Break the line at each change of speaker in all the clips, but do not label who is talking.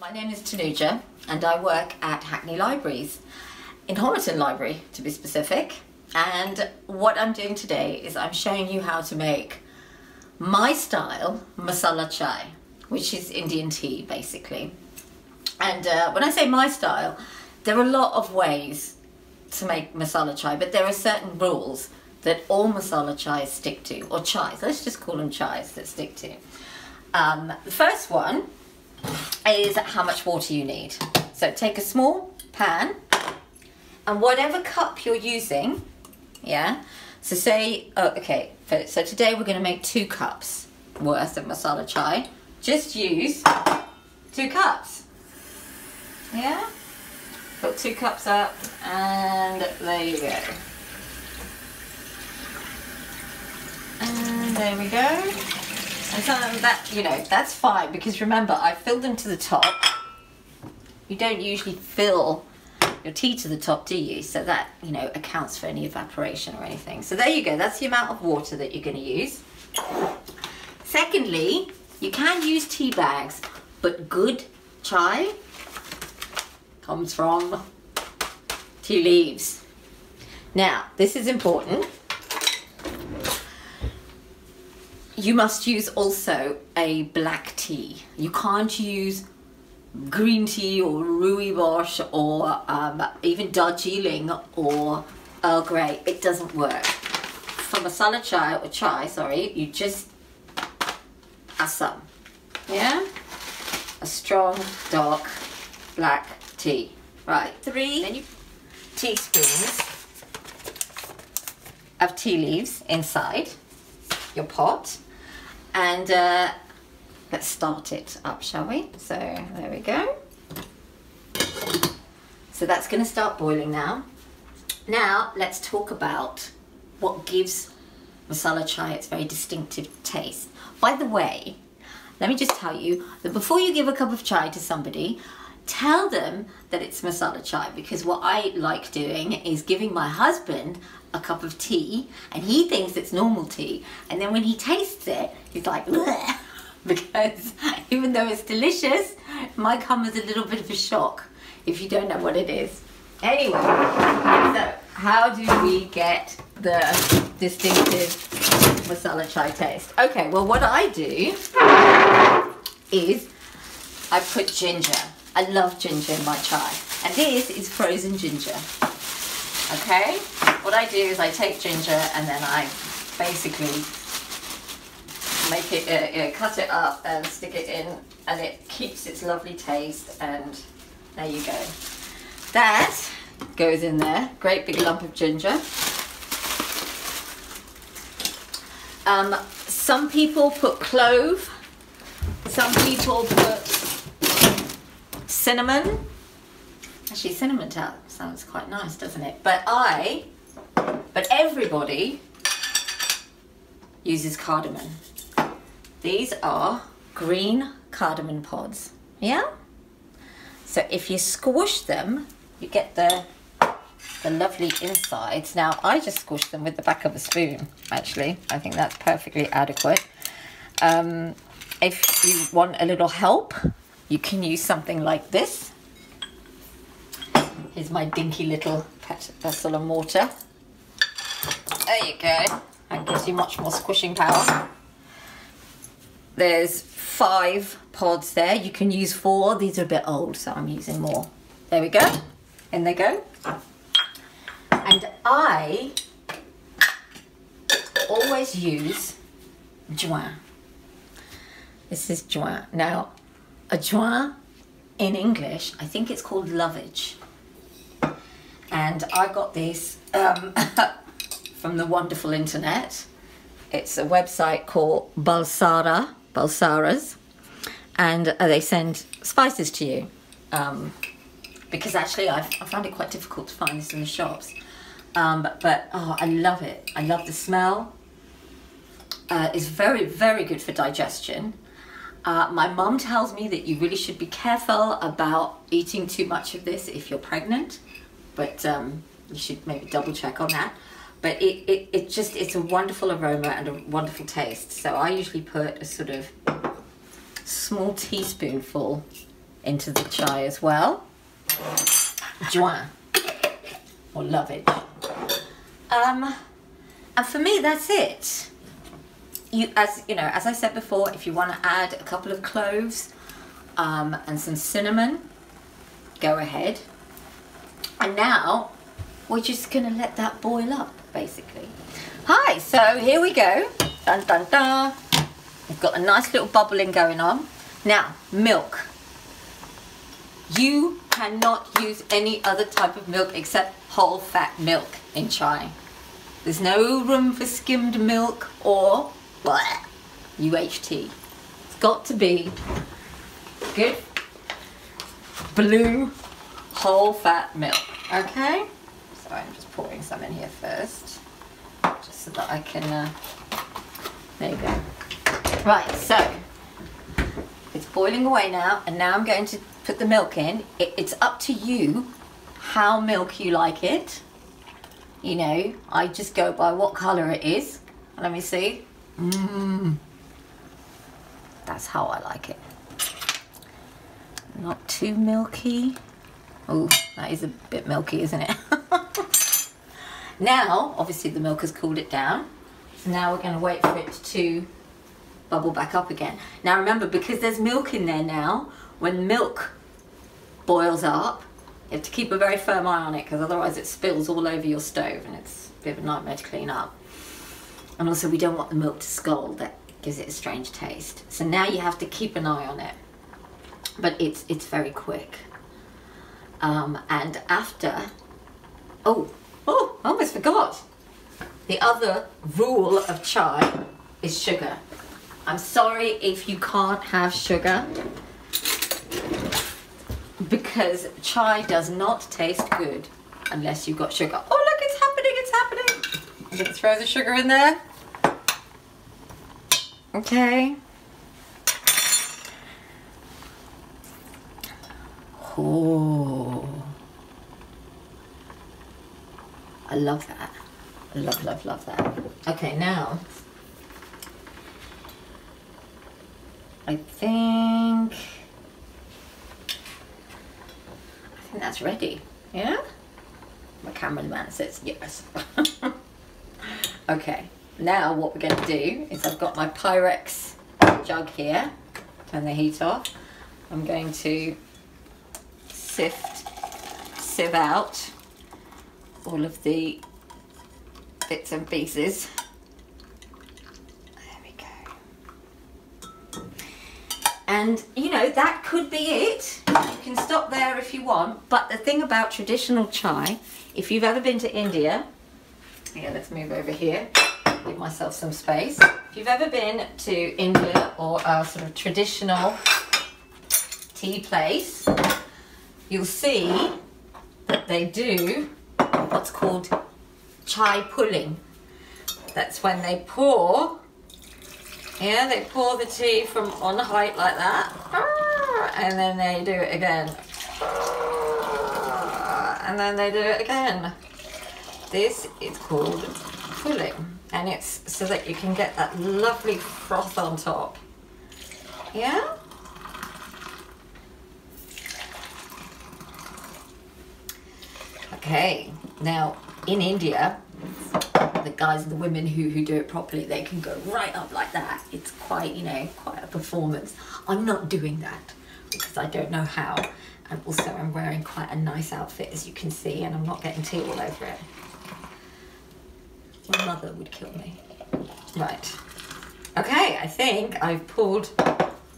My name is Tanuja and I work at Hackney Libraries, in Homerton Library to be specific. And what I'm doing today is I'm showing you how to make my style masala chai, which is Indian tea basically. And when I say my style, there are a lot of ways to make masala chai, but there are certain rules that all masala chais stick to, or chais, let's just call them chais that stick to. The first one is how much water you need. So take a small pan and whatever cup you're using, yeah, so say, so today we're going to make 2 cups worth of masala chai. Just use 2 cups, yeah, put 2 cups up and there you go. And there we go. And so that, you know, that's fine because remember, I filled them to the top. You don't usually fill your tea to the top, do you? So that, you know, accounts for any evaporation or anything. So there you go, that's the amount of water that you're going to use. Secondly, you can use tea bags, but good chai comes from tea leaves. Now, this is important. You must use also a black tea. You can't use green tea or rooibos or even Darjeeling or Earl Grey. It doesn't work. For masala chai or chai, sorry, you just Assam. Yeah? A strong, dark, black tea. Right, 3 teaspoons of tea leaves inside your pot. And let's start it up, shall we? So there we go. So that's going to start boiling now. Now let's talk about what gives masala chai its very distinctive taste. By the way, let me just tell you that before you give a cup of chai to somebody, tell them that it's masala chai, because what I like doing is giving my husband a cup of tea and he thinks it's normal tea, and then when he tastes it he's like bleh, because even though it's delicious, it might come as a little bit of a shock if you don't know what it is. Anyway, so how do we get the distinctive masala chai taste? Okay, well what I do is I put ginger. I love ginger in my chai, and this is frozen ginger. Okay, what I do is I take ginger and then I basically make it, cut it up and stick it in, and it keeps its lovely taste, and there you go. That goes in there, great big lump of ginger. Some people put clove, some people put cinnamon. Actually, cinnamon sounds quite nice, doesn't it? But everybody uses cardamom. These are green cardamom pods, yeah? So if you squish them, you get the lovely insides. Now, I just squish them with the back of a spoon, actually. I think that's perfectly adequate. If you want a little help, you can use something like this. Here's my dinky little pestle and mortar. There you go. That gives you much more squishing power. There's 5 pods there. You can use 4. These are a bit old, so I'm using more. There we go. In they go. And I always use join. This is join. Now, a join in English, I think it's called lovage. And I got this from the wonderful internet. It's a website called Balsara's, and they send spices to you. Because actually I found it quite difficult to find this in the shops. But oh, I love it. I love the smell. It's very, very good for digestion. My mum tells me that you really should be careful about eating too much of this if you're pregnant, but you should maybe double check on that. But it's a wonderful aroma and a wonderful taste. So I usually put a sort of small teaspoonful into the chai as well. Join or lovage. And for me, that's it. As I said before, if you want to add a couple of cloves and some cinnamon, go ahead. And now we're just gonna let that boil up, basically. Hi, so here we go. Dun dun dun. We've got a nice little bubbling going on. Now, milk. You cannot use any other type of milk except whole fat milk in chai. There's no room for skimmed milk or UHT. It's got to be good blue whole fat milk, okay? So I'm just pouring some in here first, just so that I can, there you go. Right, so it's boiling away now, and now I'm going to put the milk in. It's up to you how milky you like it. You know, I just go by what colour it is. Let me see. That's how I like it. Not too milky. Oh, that is a bit milky, isn't it? Now, obviously the milk has cooled it down. So now we're going to wait for it to bubble back up again. Now remember, because there's milk in there now, when milk boils up, you have to keep a very firm eye on it, because otherwise it spills all over your stove and it's a bit of a nightmare to clean up. And also we don't want the milk to scald, that gives it a strange taste. So now you have to keep an eye on it. But it's very quick. And after, I almost forgot. The other rule of chai is sugar. I'm sorry if you can't have sugar, because chai does not taste good unless you've got sugar. Oh look, it's happening, it's happening. I'm gonna throw the sugar in there. Okay. Oh, I love that. I love that. Okay, now I think that's ready. Yeah? My cameraman says yes. Okay, now what we're going to do is, I've got my Pyrex jug here. Turn the heat off. I'm going to sieve out all of the bits and pieces. There we go. And you know, that could be it. You can stop there if you want. But the thing about traditional chai, if you've ever been to India, yeah, let's move over here, give myself some space. If you've ever been to India or a sort of traditional tea place, you'll see that they do what's called chai pulling. That's when they pour, yeah, they pour the tea from on height like that, and then they do it again, and then they do it again. This is called pulling, and it's so that you can get that lovely froth on top. Yeah? Okay, now in India, the guys and the women who do it properly, they can go right up like that. It's quite, you know, quite a performance. I'm not doing that because I don't know how. And also I'm wearing quite a nice outfit, as you can see, and I'm not getting tea all over it. My mother would kill me. Right. Okay, I think I've pulled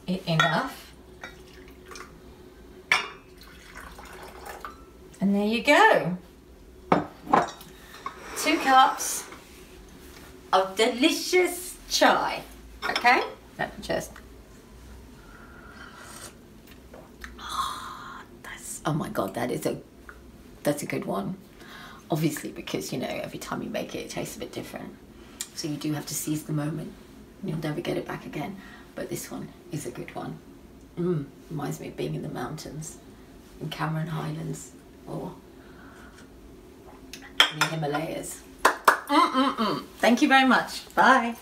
it enough. And there you go. 2 cups of delicious chai. Okay? Let me just... Oh my God, that's a good one. Obviously, because, you know, every time you make it, it tastes a bit different. So you do have to seize the moment. You'll never get it back again. But this one is a good one. Reminds me of being in the mountains, in Cameron Highlands, or in the Himalayas. Thank you very much. Bye.